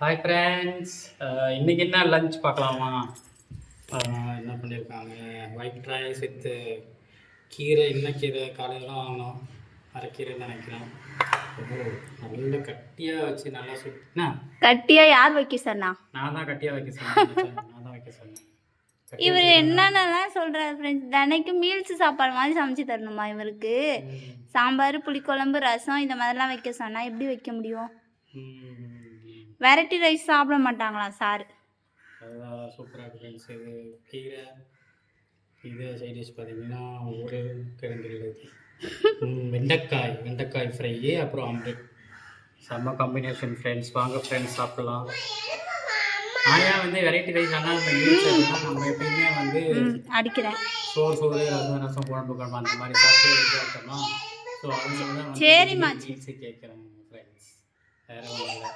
Hi friends, இன்னைக்கு என்ன lunch பார்க்கலாமா? என்ன பண்ணியிருக்காங்க, ஒயிட் ரைஸ் வித் கீரை. என்ன கீரை காலையில் தான் வாங்கினோம், அரைக்கீரைன்னு நினைக்கிறேன். நல்ல கட்டியாக வச்சு நல்லா சுட்டினா. கட்டியாக யார் வைக்க சொன்னா? நான் தான் கட்டியாக வைக்க சொன்னேன். நான் தான் வைக்க சொன்னேன். இவர் என்னென்னலாம் சொல்கிறார் ஃப்ரெண்ட்ஸ், தினைக்கும் மீல்ஸ் சாப்பாடு மாதிரி சமைச்சு தரணுமா இவருக்கு? சாம்பார், புளிக்குழம்பு, ரசம் இந்த மாதிரிலாம் வைக்க சொன்னால் எப்படி வைக்க முடியும்? வெரைட்டி ரைஸ் சாப்பிட மாட்டாங்களா சார்? அதுதான் சூப்பராக இருக்குது ஃப்ரெண்ட்ஸ். இது கீரை, இது சைட் டிஷ் பார்த்தீங்கன்னா ஒரு கிழங்கு, வெண்டைக்காய் ஃப்ரை, அப்புறம் ஆம்லெட். செம்ம காம்பினேஷன் ஃப்ரெண்ட்ஸ். வாங்க ஃப்ரெண்ட்ஸ் சாப்பிட்லாம். ஆனால் வந்து வெரைட்டி ரைஸ் ஆனால் நம்ம எப்பயுமே வந்து அடிக்கிறேன் சோறு ரசம் குழம்பு அந்த மாதிரி சாப்பிட்டு இருக்கோமா. ஸோ அதனால தான் சரிம்மா கேட்குறேன் ஃப்ரெண்ட்ஸ், வேறு ஒன்றும் இல்லை.